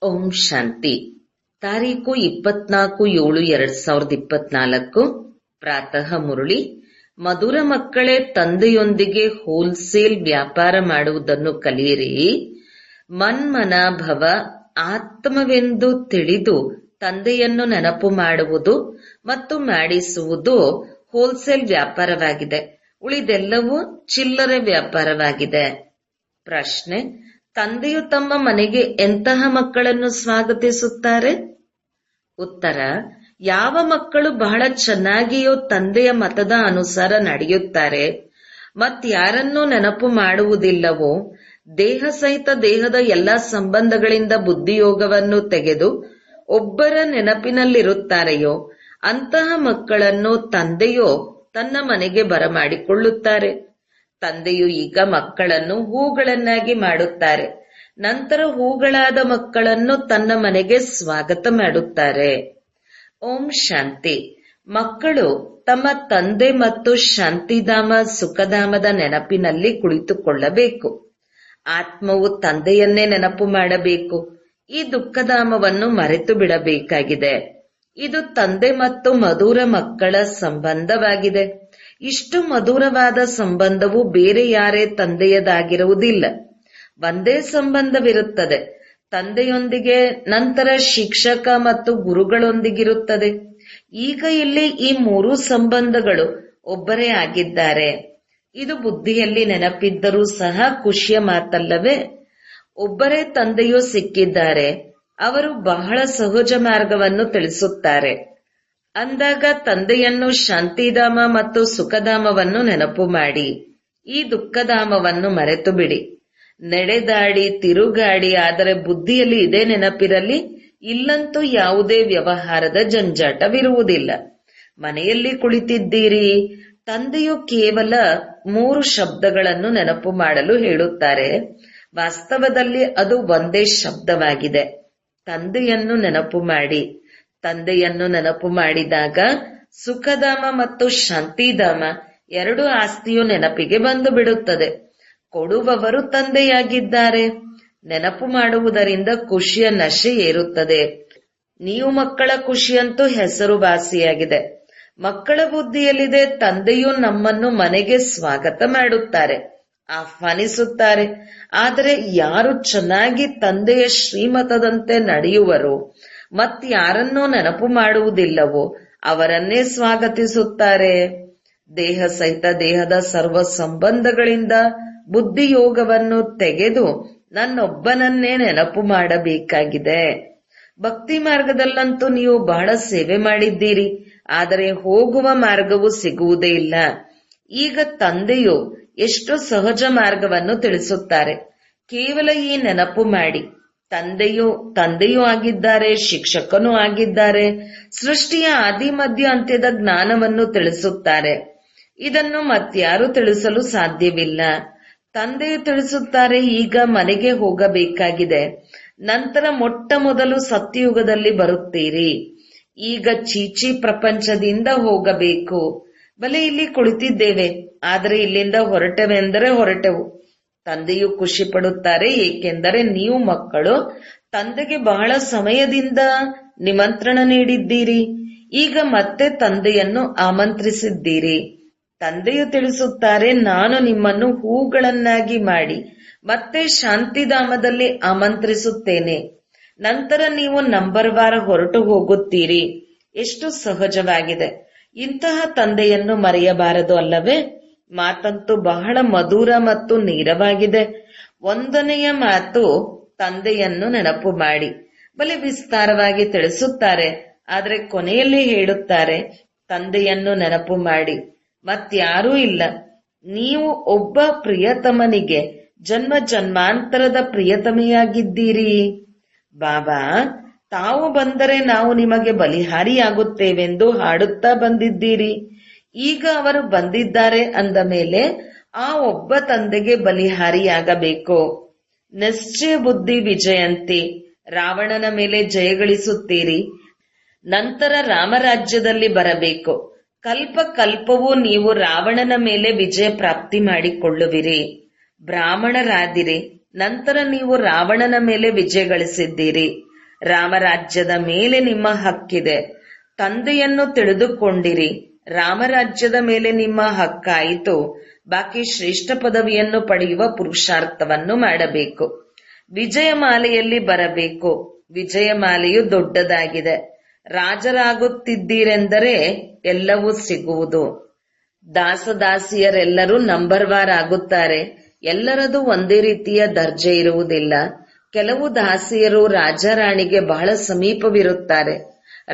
ಓಂ ಶಾಂತಿ. ತಾರೀಕು 24/7/2024. ಪ್ರಾತಃ ಮುರಳಿ. ಮಧುರ ಮಕ್ಕಳೇ, ತಂದೆಯೊಂದಿಗೆ ಹೋಲ್ಸೇಲ್ ವ್ಯಾಪಾರ ಮಾಡುವುದನ್ನು ಕಲಿಯಿರಿ. ಮನ್ಮನಾಭವ ಆತ್ಮವೆಂದು ತಿಳಿದು ತಂದೆಯನ್ನು ನೆನಪು ಮಾಡುವುದು ಮತ್ತು ಮಾಡಿಸುವುದು ಹೋಲ್ಸೇಲ್ ವ್ಯಾಪಾರವಾಗಿದೆ. ಉಳಿದೆಲ್ಲವೂ ಚಿಲ್ಲರೆ ವ್ಯಾಪಾರವಾಗಿದೆ. ಪ್ರಶ್ನೆ: ತಂದೆಯು ತಮ್ಮ ಮನೆಗೆ ಎಂತಹ ಮಕ್ಕಳನ್ನು ಸ್ವಾಗತಿಸುತ್ತಾರೆ? ಉತ್ತರ: ಯಾವ ಮಕ್ಕಳು ಬಹಳ ಚೆನ್ನಾಗಿಯೋ ತಂದೆಯ ಮತದ ಅನುಸಾರ ನಡೆಯುತ್ತಾರೆ, ಮತ್ಯಾರನ್ನೂ ನೆನಪು ಮಾಡುವುದಿಲ್ಲವೋ, ದೇಹ ಸಹಿತ ದೇಹದ ಎಲ್ಲಾ ಸಂಬಂಧಗಳಿಂದ ಬುದ್ಧಿಯೋಗವನ್ನು ತೆಗೆದು ಒಬ್ಬರ ನೆನಪಿನಲ್ಲಿರುತ್ತಾರೆಯೋ ಅಂತಹ ಮಕ್ಕಳನ್ನು ತಂದೆಯೋ ತನ್ನ ಮನೆಗೆ ಬರಮಾಡಿಕೊಳ್ಳುತ್ತಾರೆ. ತಂದೆಯು ಈಗ ಮಕ್ಕಳನ್ನು ಹೂಗಳನ್ನಾಗಿ ಮಾಡುತ್ತಾರೆ. ನಂತರ ಹೂಗಳಾದ ಮಕ್ಕಳನ್ನು ತನ್ನ ಮನೆಗೆ ಸ್ವಾಗತ ಮಾಡುತ್ತಾರೆ. ಓಂ ಶಾಂತಿ. ಮಕ್ಕಳು ತಮ್ಮ ತಂದೆ ಮತ್ತು ಶಾಂತಿಧಾಮ ಸುಖಧಾಮದ ನೆನಪಿನಲ್ಲಿ ಕುಳಿತುಕೊಳ್ಳಬೇಕು. ಆತ್ಮವು ತಂದೆಯನ್ನೇ ನೆನಪು ಮಾಡಬೇಕು. ಈ ದುಃಖಧಾಮವನ್ನು ಮರೆತು ಬಿಡಬೇಕಾಗಿದೆ. ಇದು ತಂದೆ ಮತ್ತು ಮಧುರ ಮಕ್ಕಳ ಸಂಬಂಧವಾಗಿದೆ. ಇಷ್ಟು ಮಧುರವಾದ ಸಂಬಂಧವು ಬೇರೆ ಯಾರೇ ತಂದೆಯದಾಗಿರುವುದಿಲ್ಲ. ಒಂದೇ ಸಂಬಂಧವಿರುತ್ತದೆ. ತಂದೆಯೊಂದಿಗೆ, ನಂತರ ಶಿಕ್ಷಕ ಮತ್ತು ಗುರುಗಳೊಂದಿಗಿರುತ್ತದೆ. ಈಗ ಇಲ್ಲಿ ಈ ಮೂರೂ ಸಂಬಂಧಗಳು ಒಬ್ಬರೇ ಆಗಿದ್ದಾರೆ. ಇದು ಬುದ್ಧಿಯಲ್ಲಿ ನೆನಪಿದ್ದರೂ ಸಹ ಖುಷಿಯ ಮಾತಲ್ಲವೇ? ಒಬ್ಬರೇ ತಂದೆಯೂ ಸಿಕ್ಕಿದ್ದಾರೆ. ಅವರು ಬಹಳ ಸಹಜ ಮಾರ್ಗವನ್ನು ತಿಳಿಸುತ್ತಾರೆ. ಅಂದಾಗ ತಂದೆಯನ್ನು ಶಾಂತಿಧಾಮ ಮತ್ತು ಸುಖಧಾಮವನ್ನು ನೆನಪು ಮಾಡಿ. ಈ ದುಃಖಧಾಮವನ್ನು ಮರೆತು ಬಿಡಿ. ನಡೆದಾಡಿ ತಿರುಗಾಡಿ, ಆದರೆ ಬುದ್ಧಿಯಲ್ಲಿ ಇದೇ ನೆನಪಿರಲಿ, ಇಲ್ಲಂತೂ ಯಾವುದೇ ವ್ಯವಹಾರದ ಜಂಜಾಟವಿರುವುದಿಲ್ಲ. ಮನೆಯಲ್ಲಿ ಕುಳಿತಿದ್ದೀರಿ. ತಂದೆಯು ಕೇವಲ 3 ಶಬ್ದಗಳನ್ನು ನೆನಪು ಮಾಡಲು ಹೇಳುತ್ತಾರೆ. ವಾಸ್ತವದಲ್ಲಿ ಅದು ಒಂದೇ ಶಬ್ದವಾಗಿದೆ. ತಂದೆಯನ್ನು ನೆನಪು ಮಾಡಿ. ತಂದೆಯನ್ನು ನೆನಪು ಮಾಡಿದಾಗ ಸುಖಧಾಮ ಮತ್ತು ಶಾಂತಿಧಾಮ ಎರಡು ಆಸ್ತಿಯು ನೆನಪಿಗೆ ಬಂದು ಬಿಡುತ್ತದೆ. ಕೊಡುವವರು ತಂದೆಯಾಗಿದ್ದಾರೆ. ನೆನಪು ಮಾಡುವುದರಿಂದ ಖುಷಿಯ ನಶೆ ಏರುತ್ತದೆ. ನೀವು ಮಕ್ಕಳ ಖುಷಿಯಂತೂ ಹೆಸರುವಾಸಿಯಾಗಿದೆ. ಮಕ್ಕಳ ಬುದ್ಧಿಯಲ್ಲಿದೆ, ತಂದೆಯು ನಮ್ಮನ್ನು ಮನೆಗೆ ಸ್ವಾಗತ ಮಾಡುತ್ತಾರೆ, ಆಹ್ವಾನಿಸುತ್ತಾರೆ. ಆದರೆ ಯಾರು ಚೆನ್ನಾಗಿ ತಂದೆಯ ಶ್ರೀಮತದಂತೆ ನಡೆಯುವರೋ ಮತ್ಯಾರನ್ನೂ ನೆನಪು ಮಾಡುವುದಿಲ್ಲವೋ ಅವರನ್ನೇ ಸ್ವಾಗತಿಸುತ್ತಾರೆ. ದೇಹ ಸಹಿತ ದೇಹದ ಸರ್ವ ಸಂಬಂಧಗಳಿಂದ ಬುದ್ಧಿಯೋಗವನ್ನು ತೆಗೆದು ನನ್ನೊಬ್ಬನನ್ನೇ ನೆನಪು ಮಾಡಬೇಕಾಗಿದೆ. ಭಕ್ತಿ ಮಾರ್ಗದಲ್ಲಂತೂ ನೀವು ಬಹಳ ಸೇವೆ ಮಾಡಿದ್ದೀರಿ, ಆದರೆ ಹೋಗುವ ಮಾರ್ಗವು ಸಿಗುವುದೇ ಇಲ್ಲ. ಈಗ ತಂದೆಯು ಎಷ್ಟು ಸಹಜ ಮಾರ್ಗವನ್ನು ತಿಳಿಸುತ್ತಾರೆ. ಕೇವಲ ಈ ನೆನಪು ಮಾಡಿ. ತಂದೆಯೂ ಆಗಿದ್ದಾರೆ, ಶಿಕ್ಷಕನೂ ಆಗಿದ್ದಾರೆ. ಸೃಷ್ಟಿಯ ಆದಿ ಮಧ್ಯ ಅಂತ್ಯದ ಜ್ಞಾನವನ್ನು ತಿಳಿಸುತ್ತಾರೆ. ಇದನ್ನು ಮತ್ಯಾರು ತಿಳಿಸಲು ಸಾಧ್ಯವಿಲ್ಲ. ತಂದೆಯು ತಿಳಿಸುತ್ತಾರೆ, ಈಗ ಮನೆಗೆ ಹೋಗಬೇಕಾಗಿದೆ. ನಂತರ ಮೊಟ್ಟ ಮೊದಲು ಸತ್ಯಯುಗದಲ್ಲಿ ಬರುತ್ತೀರಿ. ಈಗ ಚೀಚಿ ಪ್ರಪಂಚದಿಂದ ಹೋಗಬೇಕು. ಬಲೆ ಇಲ್ಲಿ ಕುಳಿತಿದ್ದೇವೆ, ಆದರೆ ಇಲ್ಲಿಂದ ಹೊರಟೆವೆಂದರೆ ಹೊರಟೆವು. ತಂದೆಯು ಖುಷಿ ಪಡುತ್ತಾರೆ, ಏಕೆಂದರೆ ನೀವು ಮಕ್ಕಳು ತಂದೆಗೆ ಬಹಳ ಸಮಯದಿಂದ ನಿಮಂತ್ರಣ ನೀಡಿದ್ದೀರಿ. ಈಗ ಮತ್ತೆ ತಂದೆಯನ್ನು ಆಮಂತ್ರಿಸಿದ್ದೀರಿ. ತಂದೆಯು ತಿಳಿಸುತ್ತಾರೆ, ನಾನು ನಿಮ್ಮನ್ನು ಹೂಗಳನ್ನಾಗಿ ಮಾಡಿ ಮತ್ತೆ ಶಾಂತಿಧಾಮದಲ್ಲಿ ಆಮಂತ್ರಿಸುತ್ತೇನೆ. ನಂತರ ನೀವು ನಂಬರ್ವಾರ ಹೊರಟು ಹೋಗುತ್ತೀರಿ. ಎಷ್ಟು ಸಹಜವಾಗಿದೆ. ಇಂತಹ ತಂದೆಯನ್ನು ಮರೆಯಬಾರದು ಅಲ್ಲವೇ? ಮಾತಂತೂ ಬಹಳ ಮಧುರ ಮತ್ತು ನೇರವಾಗಿದೆ. 1ನೆಯ ಮಾತು, ತಂದೆಯನ್ನು ನೆನಪು ಮಾಡಿ. ಬಲಿ ವಿಸ್ತಾರವಾಗಿ ತಿಳಿಸುತ್ತಾರೆ, ಆದರೆ ಕೊನೆಯಲ್ಲಿ ಹೇಳುತ್ತಾರೆ, ತಂದೆಯನ್ನು ನೆನಪು ಮಾಡಿ. ಮತ್ಯಾರೂ ಇಲ್ಲ. ನೀವು ಒಬ್ಬ ಪ್ರಿಯತಮನಿಗೆ ಜನ್ಮ ಜನ್ಮಾಂತರದ ಪ್ರಿಯತಮೆಯಾಗಿದ್ದೀರಿ. ಬಾಬಾ ತಾವು ಬಂದರೆ ನಾವು ನಿಮಗೆ ಬಲಿಹಾರಿಯಾಗುತ್ತೇವೆಂದು ಹಾಡುತ್ತಾ ಬಂದಿದ್ದೀರಿ. ಈಗ ಅವರು ಬಂದಿದ್ದಾರೆ ಅಂದ ಮೇಲೆ ಆ ಒಬ್ಬ ತಂದೆಗೆ ಬಲಿಹಾರಿಯಾಗಬೇಕು. ನಿಶ್ಚಯ ಬುದ್ಧಿ ವಿಜಯಂತಿ. ರಾವಣನ ಮೇಲೆ ಜಯಗಳಿಸುತ್ತೀರಿ. ನಂತರ ರಾಮರಾಜ್ಯದಲ್ಲಿ ಬರಬೇಕು. ಕಲ್ಪ ಕಲ್ಪವೂ ನೀವು ರಾವಣನ ಮೇಲೆ ವಿಜಯ ಪ್ರಾಪ್ತಿ ಮಾಡಿಕೊಳ್ಳುವಿರಿ. ಬ್ರಾಹ್ಮಣರಾದಿರಿ. ನಂತರ ನೀವು ರಾವಣನ ಮೇಲೆ ವಿಜಯ ಗಳಿಸಿದ್ದೀರಿ. ರಾಮರಾಜ್ಯದ ಮೇಲೆ ನಿಮ್ಮ ಹಕ್ಕಿದೆ. ತಂದೆಯನ್ನು ತಿಳಿದುಕೊಂಡಿರಿ. ರಾಮರಾಜ್ಯದ ಮೇಲೆ ನಿಮ್ಮ ಹಕ್ಕಾಯಿತು. ಬಾಕಿ ಶ್ರೇಷ್ಠ ಪದವಿಯನ್ನು ಪಡೆಯುವ ಪುರುಷಾರ್ಥವನ್ನು ಮಾಡಬೇಕು. ವಿಜಯಮಾಲೆಯಲ್ಲಿ ಬರಬೇಕು. ವಿಜಯಮಾಲೆಯು ದೊಡ್ಡದಾಗಿದೆ. ರಾಜರಾಗುತ್ತಿದ್ದೀರೆಂದರೆ ಎಲ್ಲವೂ ಸಿಗುವುದು. ದಾಸದಾಸಿಯರೆಲ್ಲರೂ ನಂಬರ್ ವಾರ್ ಆಗುತ್ತಾರೆ. ಎಲ್ಲರದು ಒಂದೇ ರೀತಿಯ ದರ್ಜೆ ಇರುವುದಿಲ್ಲ. ಕೆಲವು ದಾಸಿಯರು ರಾಜಾರಾಣಿಗೆ ಬಹಳ ಸಮೀಪವಿರುತ್ತಾರೆ.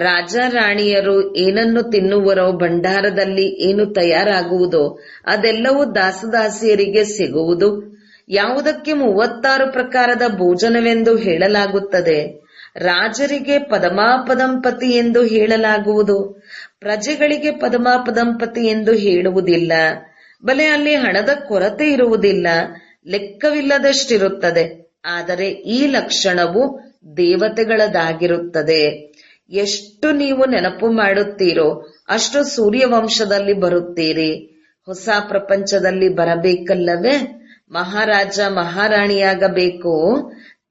ರಾಜಾರಾಣಿಯರು ಏನನ್ನು ತಿನ್ನುವರೋ, ಭಂಡಾರದಲ್ಲಿ ಏನು ತಯಾರಾಗುವುದೋ ಅದೆಲ್ಲವೂ ದಾಸದಾಸಿಯರಿಗೆ ಸಿಗುವುದು. ಯಾವುದಕ್ಕೆ 36 ಪ್ರಕಾರದ ಭೋಜನವೆಂದು ಹೇಳಲಾಗುತ್ತದೆ. ರಾಜರಿಗೆ ಪದಮಾಪದಂಪತಿ ಎಂದು ಹೇಳಲಾಗುವುದು. ಪ್ರಜೆಗಳಿಗೆ ಪದಮಾಪದಂಪತಿ ಎಂದು ಹೇಳುವುದಿಲ್ಲ. ಬಲೆ ಅಲ್ಲಿ ಹಣದ ಕೊರತೆ ಇರುವುದಿಲ್ಲ, ಲೆಕ್ಕವಿಲ್ಲದಷ್ಟಿರುತ್ತದೆ. ಆದರೆ ಈ ಲಕ್ಷಣವು ದೇವತೆಗಳದಾಗಿರುತ್ತದೆ. ಎಷ್ಟು ನೀವು ನೆನಪು ಮಾಡುತ್ತೀರೋ ಅಷ್ಟು ಸೂರ್ಯವಂಶದಲ್ಲಿ ಬರುತ್ತೀರಿ. ಹೊಸ ಪ್ರಪಂಚದಲ್ಲಿ ಬರಬೇಕಲ್ಲವೇ? ಮಹಾರಾಜ ಮಹಾರಾಣಿಯಾಗಬೇಕು.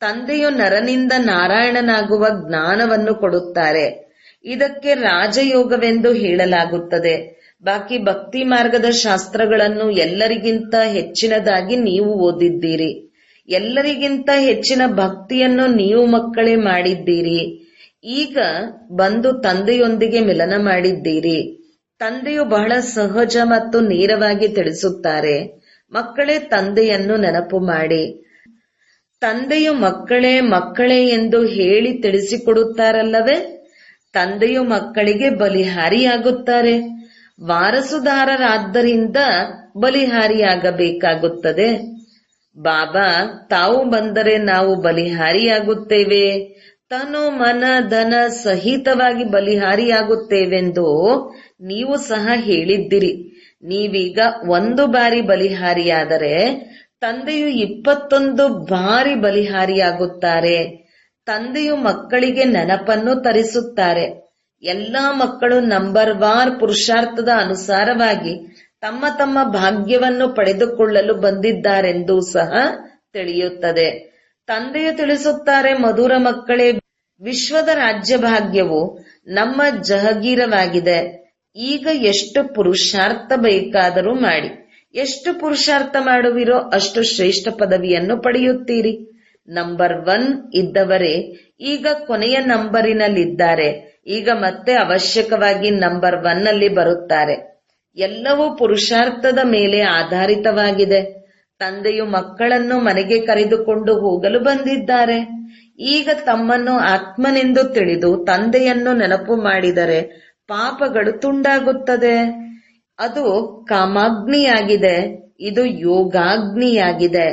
ತಂದೆಯು ನರನಿಂದ ನಾರಾಯಣನಾಗುವ ಜ್ಞಾನವನ್ನು ಕೊಡುತ್ತಾರೆ. ಇದಕ್ಕೆ ರಾಜಯೋಗವೆಂದು ಹೇಳಲಾಗುತ್ತದೆ. ಬಾಕಿ ಭಕ್ತಿ ಮಾರ್ಗದ ಶಾಸ್ತ್ರಗಳನ್ನು ಎಲ್ಲರಿಗಿಂತ ಹೆಚ್ಚಿನದಾಗಿ ನೀವು ಓದಿದ್ದೀರಿ. ಎಲ್ಲರಿಗಿಂತ ಹೆಚ್ಚಿನ ಭಕ್ತಿಯನ್ನು ನೀವು ಮಕ್ಕಳೇ ಮಾಡಿದ್ದೀರಿ. ಈಗ ಬಂದು ತಂದೆಯೊಂದಿಗೆ ಮಿಲನ ಮಾಡಿದ್ದೀರಿ. ತಂದೆಯು ಬಹಳ ಸಹಜ ಮತ್ತು ನೇರವಾಗಿ ತಿಳಿಸುತ್ತಾರೆ. ಮಕ್ಕಳೇ ತಂದೆಯನ್ನು ನೆನಪು ಮಾಡಿ. ತಂದೆಯು ಮಕ್ಕಳೇ ಮಕ್ಕಳೇ ಎಂದು ಹೇಳಿ ತಿಳಿಸಿಕೊಡುತ್ತಾರಲ್ಲವೇ? ತಂದೆಯು ಮಕ್ಕಳಿಗೆ ಬಲಿಹಾರಿಯಾಗುತ್ತಾರೆ. ವಾರಸುದಾರರಾದ್ದರಿಂದ ಬಲಿಹಾರಿಯಾಗಬೇಕಾಗುತ್ತದೆ. ಬಾಬಾ ತಾವು ಬಂದರೆ ನಾವು ಬಲಿಹಾರಿಯಾಗುತ್ತೇವೆ, ತನು ಮನ ಧನ ಸಹಿತವಾಗಿ ಬಲಿಹಾರಿಯಾಗುತ್ತೇವೆಂದು ನೀವು ಸಹ ಹೇಳಿದ್ದಿರಿ. ನೀವೀಗ 1 ಬಾರಿ ಬಲಿಹಾರಿಯಾದರೆ ತಂದೆಯು 21 ಬಾರಿ ಬಲಿಹಾರಿಯಾಗುತ್ತಾರೆ. ತಂದೆಯು ಮಕ್ಕಳಿಗೆ ನೆನಪನ್ನು ತರಿಸುತ್ತಾರೆ. ಎಲ್ಲಾ ಮಕ್ಕಳು ನಂಬರ್ ವಾರ್ ಪುರುಷಾರ್ಥದ ಅನುಸಾರವಾಗಿ ತಮ್ಮ ತಮ್ಮ ಭಾಗ್ಯವನ್ನು ಪಡೆದುಕೊಳ್ಳಲು ಬಂದಿದ್ದಾರೆಂದು ಸಹ ತಿಳಿಯುತ್ತದೆ. ತಂದೆಯು ತಿಳಿಸುತ್ತಾರೆ, ಮಧುರ ಮಕ್ಕಳೇ, ವಿಶ್ವದ ರಾಜ್ಯ ಭಾಗ್ಯವು ನಮ್ಮ ಜಹಗೀರವಾಗಿದೆ. ಈಗ ಎಷ್ಟು ಪುರುಷಾರ್ಥ ಬೇಕಾದರೂ ಮಾಡಿ. ಎಷ್ಟು ಪುರುಷಾರ್ಥ ಮಾಡುವಿರೋ ಅಷ್ಟು ಶ್ರೇಷ್ಠ ಪದವಿಯನ್ನು ಪಡೆಯುತ್ತೀರಿ. ನಂಬರ್ 1 ಇದ್ದವರೇ ಈಗ ಕೊನೆಯ ನಂಬರಿನಲ್ಲಿದ್ದಾರೆ. ಈಗ ಮತ್ತೆ ಅವಶ್ಯಕವಾಗಿ ನಂಬರ್ 1 ನಲ್ಲಿ ಬರುತ್ತಾರೆ. ಎಲ್ಲವೂ ಪುರುಷಾರ್ಥದ ಮೇಲೆ ಆಧಾರಿತವಾಗಿದೆ. ತಂದೆಯು ಮಕ್ಕಳನ್ನು ಮನೆಗೆ ಕರೆದುಕೊಂಡು ಹೋಗಲು ಬಂದಿದ್ದಾರೆ. ಈಗ ತಮ್ಮನ್ನು ಆತ್ಮನೆಂದು ತಿಳಿದು ತಂದೆಯನ್ನು ನೆನಪು ಮಾಡಿದರೆ ಪಾಪಗಳು ತುಂಡಾಗುತ್ತದೆ. ಅದು ಕಾಮಾಗ್ನಿಯಾಗಿದೆ, ಇದು ಯೋಗಾಗ್ನಿಯಾಗಿದೆ.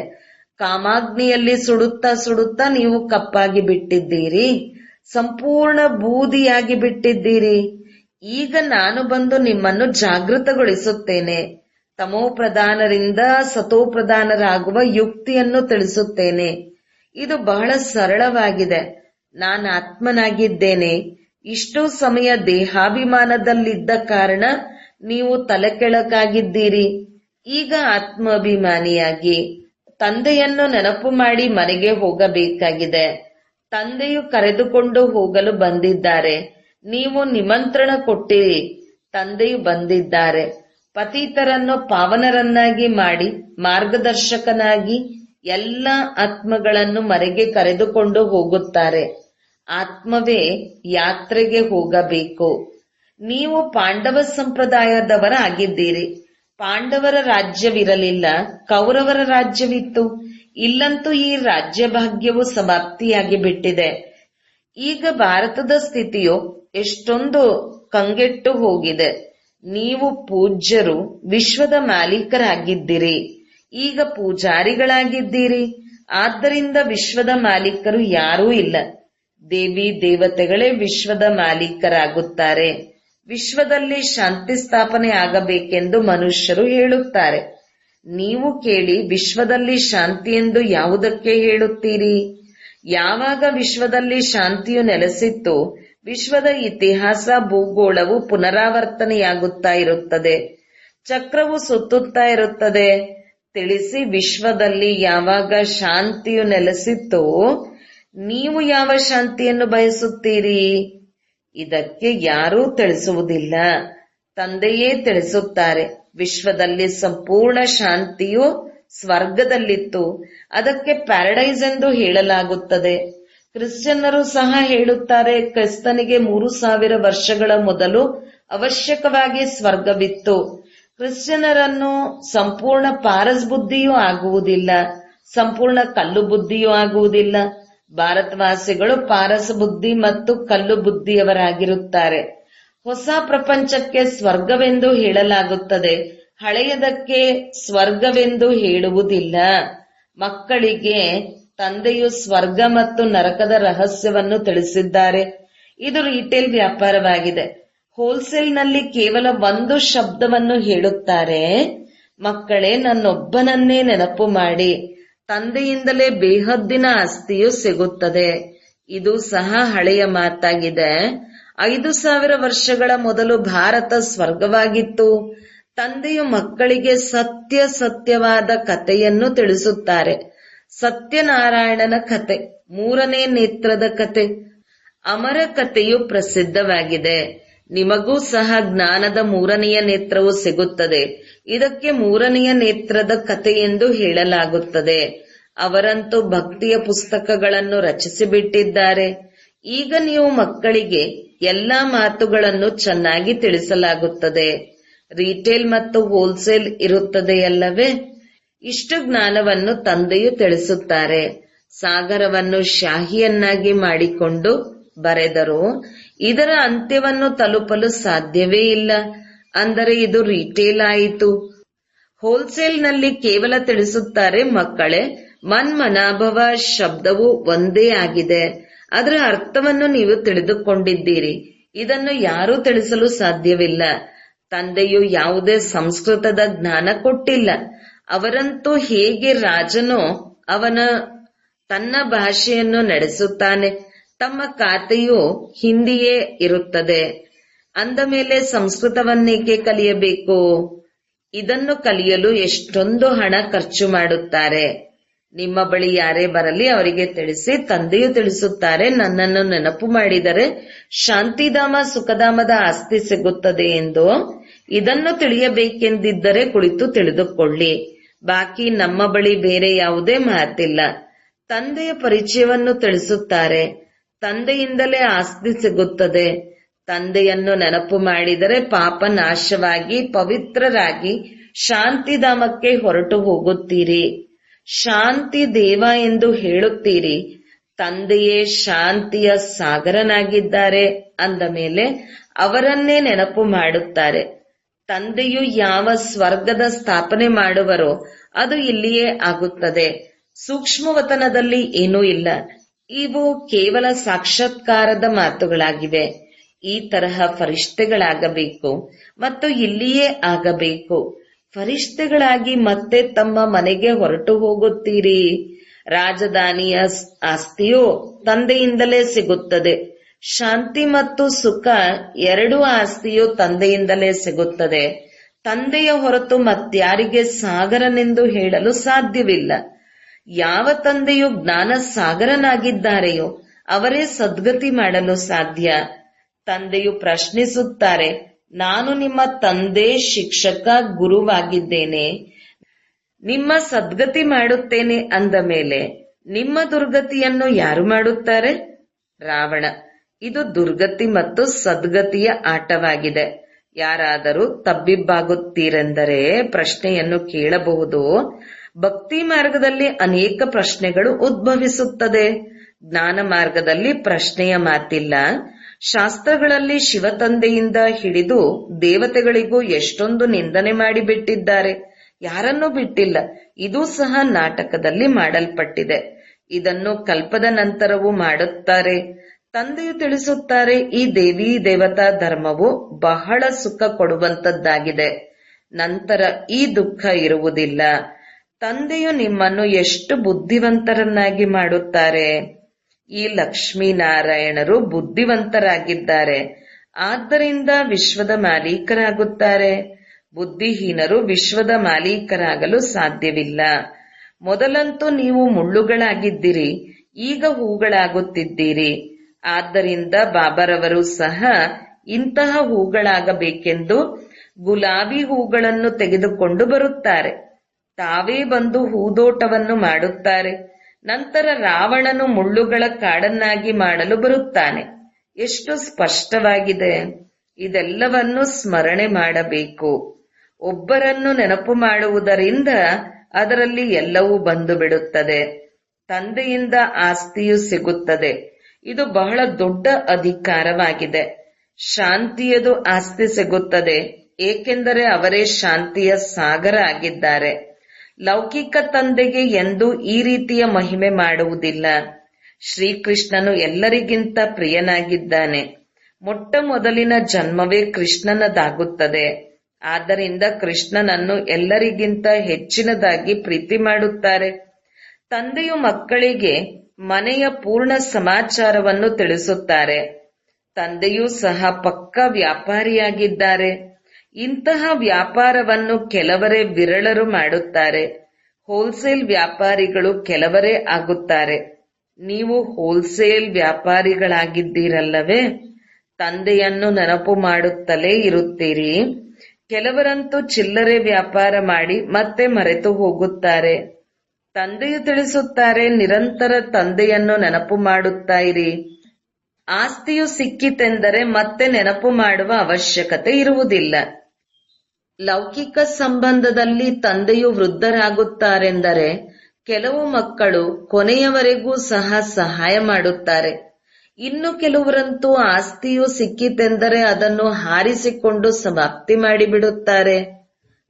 ಕಾಮಾಗ್ನಿಯಲ್ಲಿ ಸುಡುತ್ತಾ ಸುಡುತ್ತಾ ನೀವು ಕಪ್ಪಾಗಿ ಬಿಟ್ಟಿದ್ದೀರಿ, ಸಂಪೂರ್ಣ ಬೂದಿಯಾಗಿ ಬಿಟ್ಟಿದ್ದೀರಿ. ಈಗ ನಾನು ಬಂದು ನಿಮ್ಮನ್ನು ಜಾಗೃತಗೊಳಿಸುತ್ತೇನೆ. ತಮೋ ಪ್ರಧಾನರಿಂದ ಸತೋ ಪ್ರಧಾನರಾಗುವ ಯುಕ್ತಿಯನ್ನು ತಿಳಿಸುತ್ತೇನೆ. ಇದು ಬಹಳ ಸರಳವಾಗಿದೆ. ನಾನು ಆತ್ಮನಾಗಿದ್ದೇನೆ. ಇಷ್ಟೋ ಸಮಯ ದೇಹಾಭಿಮಾನದಲ್ಲಿದ್ದ ಕಾರಣ ನೀವು ತಲೆ ಕೆಳಗಾಗಿದ್ದೀರಿ. ಈಗ ಆತ್ಮಾಭಿಮಾನಿಯಾಗಿ ತಂದೆಯನ್ನು ನೆನಪು ಮಾಡಿ ಮನೆಗೆ ಹೋಗಬೇಕಾಗಿದೆ. ತಂದೆಯು ಕರೆದುಕೊಂಡು ಹೋಗಲು ಬಂದಿದ್ದಾರೆ. ನೀವು ನಿಮಂತ್ರಣ ಕೊಟ್ಟಿರಿ. ತಂದೆಯು ಬಂದಿದ್ದಾರೆ. ಪತಿತರನ್ನು ಪಾವನರನ್ನಾಗಿ ಮಾಡಿ ಮಾರ್ಗದರ್ಶಕನಾಗಿ ಎಲ್ಲ ಆತ್ಮಗಳನ್ನು ಮನೆಗೆ ಕರೆದುಕೊಂಡು ಹೋಗುತ್ತಾರೆ. ಆತ್ಮವೇ ಯಾತ್ರೆಗೆ ಹೋಗಬೇಕು. ನೀವು ಪಾಂಡವ ಸಂಪ್ರದಾಯದವರ ಆಗಿದ್ದೀರಿ. ಪಾಂಡವರ ರಾಜ್ಯವಿರಲಿಲ್ಲ, ಕೌರವರ ರಾಜ್ಯವಿತ್ತು. ಇಲ್ಲಂತೂ ಈ ರಾಜ್ಯ ಭಾಗ್ಯವು ಸಮಾಪ್ತಿಯಾಗಿ ಬಿಟ್ಟಿದೆ. ಈಗ ಭಾರತದ ಸ್ಥಿತಿಯು ಎಷ್ಟೊಂದು ಕಂಗೆಟ್ಟು ಹೋಗಿದೆ. ನೀವು ಪೂಜ್ಯರು, ವಿಶ್ವದ ಮಾಲೀಕರಾಗಿದ್ದೀರಿ. ಈಗ ಪೂಜಾರಿಗಳಾಗಿದ್ದೀರಿ. ಆದ್ದರಿಂದ ವಿಶ್ವದ ಮಾಲೀಕರು ಯಾರೂ ಇಲ್ಲ. ದೇವಿ ದೇವತೆಗಳೇ ವಿಶ್ವದ ಮಾಲೀಕರಾಗುತ್ತಾರೆ. ವಿಶ್ವದಲ್ಲಿ ಶಾಂತಿ ಸ್ಥಾಪನೆ ಆಗಬೇಕೆಂದು ಮನುಷ್ಯರು ಹೇಳುತ್ತಾರೆ. ನೀವು ಕೇಳಿ, ವಿಶ್ವದಲ್ಲಿ ಶಾಂತಿ ಎಂದು ಯಾವುದಕ್ಕೆ ಹೇಳುತ್ತೀರಿ? ಯಾವಾಗ ವಿಶ್ವದಲ್ಲಿ ಶಾಂತಿಯು ನೆಲೆಸಿತ್ತು, ವಿಶ್ವದ ಇತಿಹಾಸ ಭೂಗೋಳವು ಪುನರಾವರ್ತನೆಯಾಗುತ್ತಾ ಇರುತ್ತದೆ. ಚಕ್ರವು ಸುತ್ತುತ್ತಾ ಇರುತ್ತದೆ. ತಿಳಿಸಿ, ವಿಶ್ವದಲ್ಲಿ ಯಾವಾಗ ಶಾಂತಿಯು ನೆಲೆಸಿತ್ತೋ ನೀವು ಯಾವ ಶಾಂತಿಯನ್ನು ಬಯಸುತ್ತೀರಿ? ಇದಕ್ಕೆ ಯಾರೂ ತಿಳಿಸುವುದಿಲ್ಲ, ತಂದೆಯೇ ತಿಳಿಸುತ್ತಾರೆ. ವಿಶ್ವದಲ್ಲಿ ಸಂಪೂರ್ಣ ಶಾಂತಿಯು ಸ್ವರ್ಗದಲ್ಲಿತ್ತು, ಅದಕ್ಕೆ ಪ್ಯಾರಡೈಸ್ ಎಂದು ಹೇಳಲಾಗುತ್ತದೆ. ಕ್ರಿಶ್ಚಿಯನ್ನರು ಸಹ ಹೇಳುತ್ತಾರೆ, ಕ್ರಿಸ್ತನಿಗೆ 3000 ವರ್ಷಗಳ ಮೊದಲು ಅವಶ್ಯಕವಾಗಿ ಸ್ವರ್ಗವಿತ್ತು. ಕ್ರಿಶ್ಚಿಯನ್ನರನ್ನು ಸಂಪೂರ್ಣ ಪಾರಸ್ ಬುದ್ಧಿಯೂ ಆಗುವುದಿಲ್ಲ, ಸಂಪೂರ್ಣ ಕಲ್ಲು ಬುದ್ಧಿಯೂ ಆಗುವುದಿಲ್ಲ. ಭಾರತವಾಸಿಗಳು ಪಾರಸ ಬುದ್ಧಿ ಮತ್ತು ಕಲ್ಲು ಬುದ್ಧಿಯವರಾಗಿರುತ್ತಾರೆ. ಹೊಸ ಪ್ರಪಂಚಕ್ಕೆ ಸ್ವರ್ಗವೆಂದು ಹೇಳಲಾಗುತ್ತದೆ, ಹಳೆಯದಕ್ಕೆ ಸ್ವರ್ಗವೆಂದು ಹೇಳುವುದಿಲ್ಲ. ಮಕ್ಕಳಿಗೆ ತಂದೆಯು ಸ್ವರ್ಗ ಮತ್ತು ನರಕದ ರಹಸ್ಯವನ್ನು ತಿಳಿಸಿದ್ದಾರೆ. ಇದು ರಿಟೇಲ್ ವ್ಯಾಪಾರವಾಗಿದೆ. ಹೋಲ್ಸೇಲ್ನಲ್ಲಿ ಕೇವಲ ಒಂದು ಶಬ್ದವನ್ನು ಹೇಳುತ್ತಾರೆ, ಮಕ್ಕಳೇ ನನ್ನೊಬ್ಬನನ್ನೇ ನೆನಪು ಮಾಡಿ, ತಂದೆಯಿಂದಲೇ ಬೇಹದ್ದಿನ ಆಸ್ತಿಯು ಸಿಗುತ್ತದೆ. ಇದು ಸಹ ಹಳೆಯ ಮಾತಾಗಿದೆ. 5000 ವರ್ಷಗಳ ಮೊದಲು ಭಾರತ ಸ್ವರ್ಗವಾಗಿತ್ತು. ತಂದೆಯು ಮಕ್ಕಳಿಗೆ ಸತ್ಯವಾದ ಕಥೆಯನ್ನು ತಿಳಿಸುತ್ತಾರೆ. ಸತ್ಯನಾರಾಯಣನ ಕತೆ, 3ನೇ ನೇತ್ರದ ಕತೆ, ಅಮರ ಕಥೆಯು ಪ್ರಸಿದ್ಧವಾಗಿದೆ. ನಿಮಗೂ ಸಹ ಜ್ಞಾನದ 3ನೆಯ ನೇತ್ರವು ಸಿಗುತ್ತದೆ. ಇದಕ್ಕೆ 3ನೆಯ ನೇತ್ರದ ಕಥೆ ಎಂದು ಹೇಳಲಾಗುತ್ತದೆ. ಅವರಂತೂ ಭಕ್ತಿಯ ಪುಸ್ತಕಗಳನ್ನು ರಚಿಸಿಬಿಟ್ಟಿದ್ದಾರೆ. ಈಗ ನೀವು ಮಕ್ಕಳಿಗೆ ಎಲ್ಲಾ ಮಾತುಗಳನ್ನು ಚೆನ್ನಾಗಿ ತಿಳಿಸಲಾಗುತ್ತದೆ. ರಿಟೇಲ್ ಮತ್ತು ಹೋಲ್ಸೇಲ್ ಇರುತ್ತದೆಯಲ್ಲವೇ? ಇಷ್ಟು ಜ್ಞಾನವನ್ನು ತಂದೆಯು ತಿಳಿಸುತ್ತಾರೆ. ಸಾಗರವನ್ನು ಶಾಹಿಯನ್ನಾಗಿ ಮಾಡಿಕೊಂಡು ಬರೆದರು, ಇದರ ಅಂತ್ಯವನ್ನು ತಲುಪಲು ಸಾಧ್ಯವೇ ಇಲ್ಲ. ಅಂದರೆ ಇದು ರಿಟೇಲ್ ಆಯಿತು. ಹೋಲ್ಸೇಲ್ನಲ್ಲಿ ಕೇವಲ ತಿಳಿಸುತ್ತಾರೆ, ಮಕ್ಕಳೇ ಮನ್ಮನಾಭವ ಶಬ್ದವು ಒಂದೇ ಆಗಿದೆ, ಅದರ ಅರ್ಥವನ್ನು ನೀವು ತಿಳಿದುಕೊಂಡಿದ್ದೀರಿ. ಇದನ್ನು ಯಾರೂ ತಿಳಿಸಲು ಸಾಧ್ಯವಿಲ್ಲ. ತಂದೆಯು ಯಾವುದೇ ಸಂಸ್ಕೃತದ ಜ್ಞಾನ ಕೊಟ್ಟಿಲ್ಲ. ಅವರಂತೂ ಹೇಗೆ ರಾಜನೋ ತನ್ನ ಭಾಷೆಯನ್ನು ನಡೆಸುತ್ತಾನೆ. ತಮ್ಮ ಖಾತೆಯು ಹಿಂದಿಯೇ ಇರುತ್ತದೆ. ಅಂದ ಮೇಲೆ ಸಂಸ್ಕೃತವನ್ನೇಕೆ ಕಲಿಯಬೇಕು? ಇದನ್ನು ಕಲಿಯಲು ಎಷ್ಟೊಂದು ಹಣ ಖರ್ಚು ಮಾಡುತ್ತಾರೆ. ನಿಮ್ಮ ಬಳಿ ಯಾರೇ ಬರಲಿ ಅವರಿಗೆ ತಿಳಿಸಿ, ತಂದೆಯು ತಿಳಿಸುತ್ತಾರೆ, ನನ್ನನ್ನು ನೆನಪು ಮಾಡಿದರೆ ಶಾಂತಿಧಾಮ ಸುಖಧಾಮದ ಆಸ್ತಿ ಸಿಗುತ್ತದೆ ಎಂದು. ಇದನ್ನು ತಿಳಿಯಬೇಕೆಂದಿದ್ದರೆ ಕುಳಿತು ತಿಳಿದುಕೊಳ್ಳಿ. ಬಾಕಿ ನಮ್ಮ ಬಳಿ ಬೇರೆ ಯಾವುದೇ ಮಾತಿಲ್ಲ. ತಂದೆಯ ಪರಿಚಯವನ್ನು ತಿಳಿಸುತ್ತಾರೆ. ತಂದೆಯಿಂದಲೇ ಆಸ್ತಿ ಸಿಗುತ್ತದೆ. ತಂದೆಯನ್ನು ನೆನಪು ಮಾಡಿದರೆ ಪಾಪ ನಾಶವಾಗಿ ಪವಿತ್ರರಾಗಿ ಶಾಂತಿಧಾಮಕ್ಕೆ ಹೊರಟು ಹೋಗುತ್ತೀರಿ. ಶಾಂತಿ ದೇವ ಎಂದು ಹೇಳುತ್ತೀರಿ. ತಂದೆಯೇ ಶಾಂತಿಯ ಸಾಗರನಾಗಿದ್ದಾರೆ ಅಂದ ಮೇಲೆ ಅವರನ್ನೇ ನೆನಪು ಮಾಡುತ್ತಾರೆ. ತಂದೆಯು ಯಾವ ಸ್ವರ್ಗದ ಸ್ಥಾಪನೆ ಮಾಡುವರೋ ಅದು ಇಲ್ಲಿಯೇ ಆಗುತ್ತದೆ. ಸೂಕ್ಷ್ಮವತನದಲ್ಲಿ ಏನೂ ಇಲ್ಲ. ಇವು ಕೇವಲ ಸಾಕ್ಷಾತ್ಕಾರದ ಮಾತುಗಳಾಗಿವೆ. ಈ ತರಹ ಫರಿಷ್ಠೆಗಳಾಗಬೇಕು ಮತ್ತು ಇಲ್ಲಿಯೇ ಆಗಬೇಕು. ಫರಿಷ್ಠೆಗಳಾಗಿ ಮತ್ತೆ ತಮ್ಮ ಮನೆಗೆ ಹೊರಟು ಹೋಗುತ್ತೀರಿ. ರಾಜಧಾನಿಯ ಆಸ್ತಿಯು ತಂದೆಯಿಂದಲೇ ಸಿಗುತ್ತದೆ. ಶಾಂತಿ ಮತ್ತು ಸುಖ ಎರಡೂ ಆಸ್ತಿಯು ತಂದೆಯಿಂದಲೇ ಸಿಗುತ್ತದೆ. ತಂದೆಯ ಹೊರತು ಮತ್ಯಾರಿಗೆ ಸಾಗರನೆಂದು ಹೇಳಲು ಸಾಧ್ಯವಿಲ್ಲ. ಯಾವ ತಂದೆಯು ಜ್ಞಾನ ಸಾಗರನಾಗಿದ್ದಾರೆಯೋ ಅವರೇ ಸದ್ಗತಿ ಮಾಡಲು ಸಾಧ್ಯ. ತಂದೆಯು ಪ್ರಶ್ನಿಸುತ್ತಾರೆ, ನಾನು ನಿಮ್ಮ ತಂದೆ, ಶಿಕ್ಷಕ, ಗುರುವಾಗಿದ್ದೇನೆ. ನಿಮ್ಮ ಸದ್ಗತಿ ಮಾಡುತ್ತೇನೆ ಅಂದ ಮೇಲೆ ನಿಮ್ಮ ದುರ್ಗತಿಯನ್ನು ಯಾರು ಮಾಡುತ್ತಾರೆ? ರಾವಣ. ಇದು ದುರ್ಗತಿ ಮತ್ತು ಸದ್ಗತಿಯ ಆಟವಾಗಿದೆ. ಯಾರಾದರೂ ತಬ್ಬಿಬ್ಬಾಗುತ್ತೀರೆಂದರೆ ಪ್ರಶ್ನೆಯನ್ನು ಕೇಳಬಹುದು. ಭಕ್ತಿ ಮಾರ್ಗದಲ್ಲಿ ಅನೇಕ ಪ್ರಶ್ನೆಗಳು ಉದ್ಭವಿಸುತ್ತದೆ. ಜ್ಞಾನ ಮಾರ್ಗದಲ್ಲಿ ಪ್ರಶ್ನೆಯ ಮಾತಿಲ್ಲ. ಶಾಸ್ತ್ರಗಳಲ್ಲಿ ಶಿವತಂದೆಯಿಂದ ಹಿಡಿದು ದೇವತೆಗಳಿಗೂ ಎಷ್ಟೊಂದು ನಿಂದನೆ ಮಾಡಿಬಿಟ್ಟಿದ್ದಾರೆ. ಯಾರನ್ನೂ ಬಿಟ್ಟಿಲ್ಲ. ಇದೂ ಸಹ ನಾಟಕದಲ್ಲಿ ಮಾಡಲ್ಪಟ್ಟಿದೆ. ಇದನ್ನು ಕಲ್ಪದ ನಂತರವೂ ಮಾಡುತ್ತಾರೆ. ತಂದೆಯು ತಿಳಿಸುತ್ತಾರೆ, ಈ ದೇವಿ ದೇವತಾ ಧರ್ಮವು ಬಹಳ ಸುಖ ಕೊಡುವಂತದ್ದಾಗಿದೆ. ನಂತರ ಈ ದುಃಖ ಇರುವುದಿಲ್ಲ. ತಂದೆಯು ನಿಮ್ಮನ್ನು ಎಷ್ಟು ಬುದ್ಧಿವಂತರನ್ನಾಗಿ ಮಾಡುತ್ತಾರೆ. ಈ ಲಕ್ಷ್ಮೀನಾರಾಯಣರು ಬುದ್ಧಿವಂತರಾಗಿದ್ದಾರೆ. ಆದ್ದರಿಂದ ವಿಶ್ವದ ಮಾಲೀಕರಾಗುತ್ತಾರೆ. ಬುದ್ಧಿಹೀನರು ವಿಶ್ವದ ಮಾಲೀಕರಾಗಲು ಸಾಧ್ಯವಿಲ್ಲ. ಮೊದಲಂತೂ ನೀವು ಮುಳ್ಳುಗಳಾಗಿದ್ದಿರಿ. ಈಗ ಹೂಗಳಾಗುತ್ತಿದ್ದೀರಿ. ಆದ್ದರಿಂದ ಬಾಬಾರವರು ಸಹ ಇಂತಹ ಹೂಗಳಾಗಬೇಕೆಂದು ಗುಲಾಬಿ ಹೂಗಳನ್ನು ತೆಗೆದುಕೊಂಡು ಬರುತ್ತಾರೆ. ತಾವೇ ಬಂದು ಹೂದೋಟವನ್ನು ಮಾಡುತ್ತಾರೆ. ನಂತರ ರಾವಣನು ಮುಳ್ಳುಗಳ ಕಾಡನ್ನಾಗಿ ಮಾಡಲು ಬರುತ್ತಾನೆ. ಎಷ್ಟು ಸ್ಪಷ್ಟವಾಗಿದೆ. ಇದೆಲ್ಲವನ್ನು ಸ್ಮರಣೆ ಮಾಡಬೇಕು. ಒಬ್ಬರನ್ನು ನೆನಪು ಮಾಡುವುದರಿಂದ ಅದರಲ್ಲಿ ಎಲ್ಲವೂ ಬಂದು ಬಿಡುತ್ತದೆ. ತಂದೆಯಿಂದ ಆಸ್ತಿಯು ಸಿಗುತ್ತದೆ. ಇದು ಬಹಳ ದೊಡ್ಡ ಅಧಿಕಾರವಾಗಿದೆ. ಶಾಂತಿಯದು ಆಸ್ತಿ ಸಿಗುತ್ತದೆ, ಏಕೆಂದರೆ ಅವರೇ ಶಾಂತಿಯ ಸಾಗರ ಆಗಿದ್ದಾರೆ. ಲೌಕಿಕ ತಂದೆಗೆ ಎಂದೂ ಈ ರೀತಿಯ ಮಹಿಮೆ ಮಾಡುವುದಿಲ್ಲ. ಶ್ರೀಕೃಷ್ಣನು ಎಲ್ಲರಿಗಿಂತ ಪ್ರಿಯನಾಗಿದ್ದಾನೆ. ಮೊಟ್ಟ ಮೊದಲಿನ ಜನ್ಮವೇ ಕೃಷ್ಣನದಾಗುತ್ತದೆ. ಆದ್ದರಿಂದ ಕೃಷ್ಣನನ್ನು ಎಲ್ಲರಿಗಿಂತ ಹೆಚ್ಚಿನದಾಗಿ ಪ್ರೀತಿ ಮಾಡುತ್ತಾರೆ. ತಂದೆಯು ಮಕ್ಕಳಿಗೆ ಮನೆಯ ಪೂರ್ಣ ಸಮಾಚಾರವನ್ನು ತಿಳಿಸುತ್ತಾರೆ. ತಂದೆಯೂ ಸಹ ಪಕ್ಕಾ ವ್ಯಾಪಾರಿಯಾಗಿದ್ದಾರೆ. ಇಂತಹ ವ್ಯಾಪಾರವನ್ನು ಕೆಲವರೇ ವಿರಳರು ಮಾಡುತ್ತಾರೆ. ಹೋಲ್ಸೇಲ್ ವ್ಯಾಪಾರಿಗಳು ಕೆಲವರೇ ಆಗುತ್ತಾರೆ. ನೀವು ಹೋಲ್ಸೇಲ್ ವ್ಯಾಪಾರಿಗಳಾಗಿದ್ದೀರಲ್ಲವೇ? ತಂದೆಯನ್ನು ನೆನಪು ಮಾಡುತ್ತಲೇ ಇರುತ್ತೀರಿ. ಕೆಲವರಂತೂ ಚಿಲ್ಲರೆ ವ್ಯಾಪಾರ ಮಾಡಿ ಮತ್ತೆ ಮರೆತು ಹೋಗುತ್ತಾರೆ. ತಂದೆಯು ತಿಳಿಸುತ್ತಾರೆ, ನಿರಂತರ ತಂದೆಯನ್ನು ನೆನಪು ಮಾಡುತ್ತಾ ಇರಿ. ಆಸ್ತಿಯು ಸಿಕ್ಕಿತೆಂದರೆ ಮತ್ತೆ ನೆನಪು ಮಾಡುವ ಅವಶ್ಯಕತೆ ಇರುವುದಿಲ್ಲ. ಲೌಕಿಕ ಸಂಬಂಧದಲ್ಲಿ ತಂದೆಯು ವೃದ್ಧರಾಗುತ್ತಾರೆಂದರೆ ಕೆಲವು ಮಕ್ಕಳು ಕೊನೆಯವರೆಗೂ ಸಹ ಸಹಾಯ ಮಾಡುತ್ತಾರೆ. ಇನ್ನು ಕೆಲವರಂತೂ ಆಸ್ತಿಯು ಸಿಕ್ಕಿತೆಂದರೆ ಅದನ್ನು ಹಾರಿಸಿಕೊಂಡು ಸಮಾಪ್ತಿ ಮಾಡಿಬಿಡುತ್ತಾರೆ.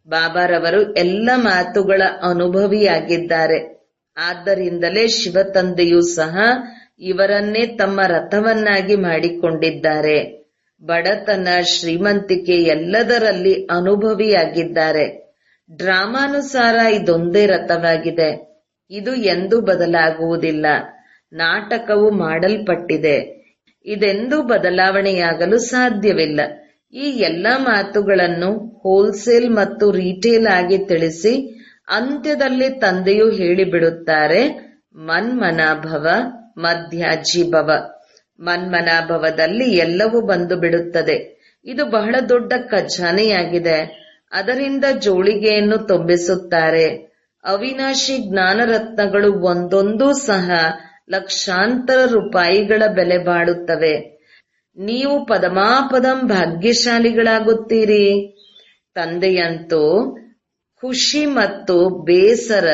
ಬಾಬಾರವರು ಎಲ್ಲ ಮಾತುಗಳ ಅನುಭವಿಯಾಗಿದ್ದಾರೆ. ಆದ್ದರಿಂದಲೇ ಶಿವತಂದೆಯೂ ಸಹ ಇವರನ್ನೇ ತಮ್ಮ ರಥವನ್ನಾಗಿ ಮಾಡಿಕೊಂಡಿದ್ದಾರೆ. ಬಡತನ, ಶ್ರೀಮಂತಿಕೆ ಎಲ್ಲದರಲ್ಲಿ ಅನುಭವಿಯಾಗಿದ್ದಾರೆ. ಡ್ರಾಮಾನುಸಾರ ಇದೊಂದೇ ರಥವಾಗಿದೆ. ಇದು ಎಂದೂ ಬದಲಾಗುವುದಿಲ್ಲ. ನಾಟಕವು ಮಾಡಲ್ಪಟ್ಟಿದೆ. ಇದೆಂದೂ ಬದಲಾವಣೆಯಾಗಲು ಸಾಧ್ಯವಿಲ್ಲ. ಈ ಎಲ್ಲ ಮಾತುಗಳನ್ನು ಹೋಲ್ಸೇಲ್ ಮತ್ತು ರೀಟೇಲ್ ಆಗಿ ತಿಳಿಸಿ ಅಂತ್ಯದಲ್ಲಿ ತಂದೆಯು ಹೇಳಿಬಿಡುತ್ತಾರೆ, ಮನ್ಮನಾಭವ ಮಧ್ಯಾಜೀಭವ. ಮನ್ಮನಾಭವದಲ್ಲಿ ಎಲ್ಲವೂ ಬಂದು ಬಿಡುತ್ತದೆ. ಇದು ಬಹಳ ದೊಡ್ಡ ಖಜಾನೆಯಾಗಿದೆ. ಅದರಿಂದ ಜೋಳಿಗೆಯನ್ನು ತುಂಬಿಸುತ್ತಾರೆ. ಅವಿನಾಶಿ ಜ್ಞಾನರತ್ನಗಳು ಒಂದೊಂದೂ ಸಹ ಲಕ್ಷಾಂತರ ರೂಪಾಯಿಗಳ ಬೆಲೆ ಬಾಳುತ್ತವೆ. ನೀವು ಪದಮಾಪದಂ ಭಾಗ್ಯಶಾಲಿಗಳಾಗುತ್ತೀರಿ. ತಂದೆಯಂತೂ ಖುಷಿ ಮತ್ತು ಬೇಸರ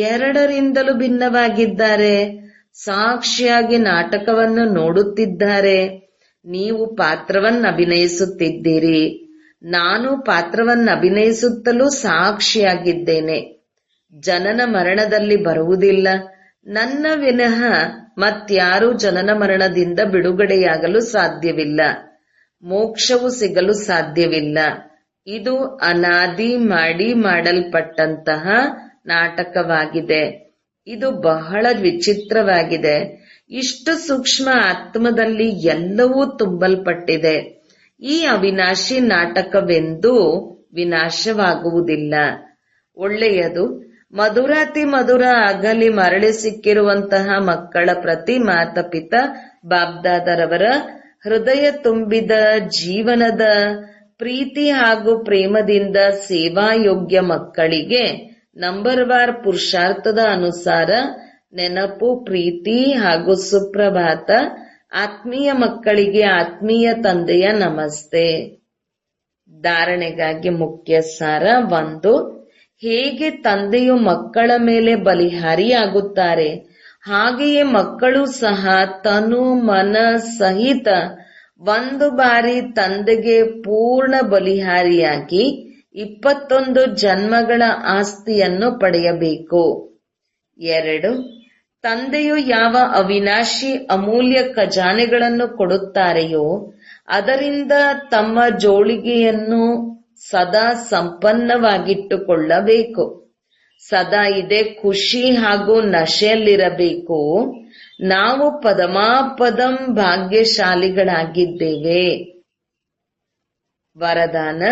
ಎರಡರಿಂದಲೂ ಭಿನ್ನವಾಗಿದ್ದಾರೆ. ಸಾಕ್ಷಿಯಾಗಿ ನಾಟಕವನ್ನು ನೋಡುತ್ತಿದ್ದಾರೆ. ನೀವು ಪಾತ್ರವನ್ನು ಅಭಿನಯಿಸುತ್ತಿದ್ದೀರಿ. ನಾನು ಪಾತ್ರವನ್ನು ಅಭಿನಯಿಸುತ್ತಲೂ ಸಾಕ್ಷಿಯಾಗಿದ್ದೇನೆ. ಜನನ ಮರಣದಲ್ಲಿ ಬರುವುದಿಲ್ಲ. ನನ್ನ ವಿನಃ ಮತ್ಯಾರೂ ಜನನ ಮರಣದಿಂದ ಬಿಡುಗಡೆಯಾಗಲು ಸಾಧ್ಯವಿಲ್ಲ. ಮೋಕ್ಷವು ಸಿಗಲು ಸಾಧ್ಯವಿಲ್ಲ. ಇದು ಅನಾದಿ ಮಾಡಲ್ಪಟ್ಟಂತಹ ನಾಟಕವಾಗಿದೆ. ಇದು ಬಹಳ ವಿಚಿತ್ರವಾಗಿದೆ. ಇಷ್ಟು ಸೂಕ್ಷ್ಮ ಆತ್ಮದಲ್ಲಿ ಎಲ್ಲವೂ ತುಂಬಲ್ಪಟ್ಟಿದೆ. ಈ ಅವಿನಾಶಿ ನಾಟಕವೆಂದೂ ವಿನಾಶವಾಗುವುದಿಲ್ಲ. ಒಳ್ಳೆಯದು. ಮಧುರಾತಿ ಮಧುರ ಅಗಲಿ ಮರಳಿ ಸಿಕ್ಕಿರುವಂತಹ ಮಕ್ಕಳ ಪ್ರತಿ ಮಾತಪಿತ ಬಾಬ್ದಾದರವರ ಹೃದಯ ತುಂಬಿದ ಜೀವನದ ಪ್ರೀತಿ ಹಾಗೂ ಪ್ರೇಮದಿಂದ ಸೇವಾಯೋಗ್ಯ ಮಕ್ಕಳಿಗೆ ನಂಬರ್ವಾರ್ ಪುರುಷಾರ್ಥದ ಅನುಸಾರ ನೆನಪು, ಪ್ರೀತಿ ಹಾಗೂ ಸುಪ್ರಭಾತ. ಆತ್ಮೀಯ ಮಕ್ಕಳಿಗೆ ಆತ್ಮೀಯ ತಂದೆಯ ನಮಸ್ತೆ. ಧಾರಣೆಗಾಗಿ ಮುಖ್ಯ ಸಾರ 1. ಹೇಗೆ ತಂದೆಯು ಮಕ್ಕಳ ಮೇಲೆ ಬಲಿಹಾರಿಯಾಗುತ್ತಾರೆ, ಹಾಗೆಯೇ ಮಕ್ಕಳು ಸಹ ತನು ಮನ ಸಹಿತ ಒಂದು ಬಾರಿ ತಂದೆಗೆ ಪೂರ್ಣ ಬಲಿಹಾರಿಯಾಗಿ 21 ಜನ್ಮಗಳ ಆಸ್ತಿಯನ್ನು ಪಡೆಯಬೇಕು. 2. ತಂದೆಯು ಯಾವ ಅವಿನಾಶಿ ಅಮೂಲ್ಯ ಖಜಾನೆಗಳನ್ನು ಕೊಡುತ್ತಾರೆಯೋ ಅದರಿಂದ ತಮ್ಮ ಜೋಳಿಗೆಯನ್ನು ಸದಾ ಸಂಪನ್ನವಾಗಿಟ್ಟುಕೊಳ್ಳಬೇಕು. ಸದಾ ಇದೇ ಖುಷಿ ಹಾಗೂ ನಶೆಯಲ್ಲಿರಬೇಕು. ನಾವು ಪದಮಾಪದಂ ಭಾಗ್ಯಶಾಲಿಗಳಾಗಿದ್ದೇವೆ. ವರದಾನ: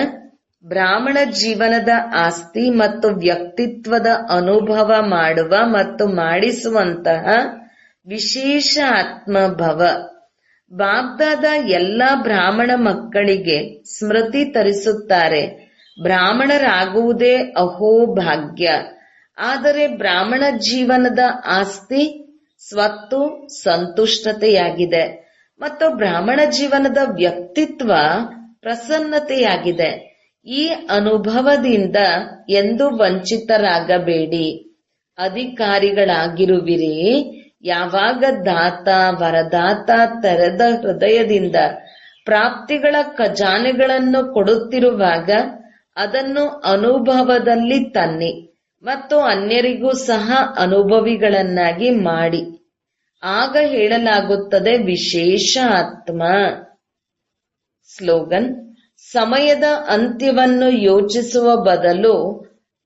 ಬ್ರಾಹ್ಮಣ ಜೀವನದ ಆಸ್ತಿ ಮತ್ತು ವ್ಯಕ್ತಿತ್ವದ ಅನುಭವ ಮಾಡುವ ಮತ್ತು ಮಾಡಿಸುವಂತಹ ವಿಶೇಷ ಆತ್ಮಭವ. ಬಾಬ್ದಾದ ಎಲ್ಲ ಬ್ರಾಹ್ಮಣ ಮಕ್ಕಳಿಗೆ ಸ್ಮೃತಿ ತರಿಸುತ್ತಾರೆ, ಬ್ರಾಹ್ಮಣರಾಗುವುದೇ ಅಹೋ ಭಾಗ್ಯ. ಆದರೆ ಬ್ರಾಹ್ಮಣ ಜೀವನದ ಆಸ್ತಿ ಸ್ವತ್ತು ಸಂತುಷ್ಟತೆಯಾಗಿದೆ ಮತ್ತು ಬ್ರಾಹ್ಮಣ ಜೀವನದ ವ್ಯಕ್ತಿತ್ವ ಪ್ರಸನ್ನತೆಯಾಗಿದೆ. ಈ ಅನುಭವದಿಂದ ಎಂದೂ ವಂಚಿತರಾಗಬೇಡಿ. ಅಧಿಕಾರಿಗಳಾಗಿರುವಿರಿ. ಯಾವಾಗ ದಾತ ವರದಾತ ತೆರೆದ ಹೃದಯದಿಂದ ಪ್ರಾಪ್ತಿಗಳ ಖಜಾನೆಗಳನ್ನು ಕೊಡುತ್ತಿರುವಾಗ ಅದನ್ನು ಅನುಭವದಲ್ಲಿ ತನ್ನಿ ಮತ್ತು ಅನ್ಯರಿಗೂ ಸಹ ಅನುಭವಿಗಳನ್ನಾಗಿ ಮಾಡಿ. ಆಗ ಹೇಳಲಾಗುತ್ತದೆ ವಿಶೇಷ ಆತ್ಮ. ಸ್ಲೋಗನ್: ಸಮಯದ ಅಂತ್ಯವನ್ನು ಯೋಚಿಸುವ ಬದಲು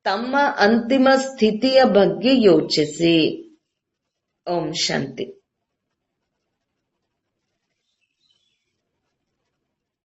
ತಮ್ಮ ಅಂತಿಮ ಸ್ಥಿತಿಯ ಬಗ್ಗೆ ಯೋಚಿಸಿ. ಓಂ ಶಾಂತಿ.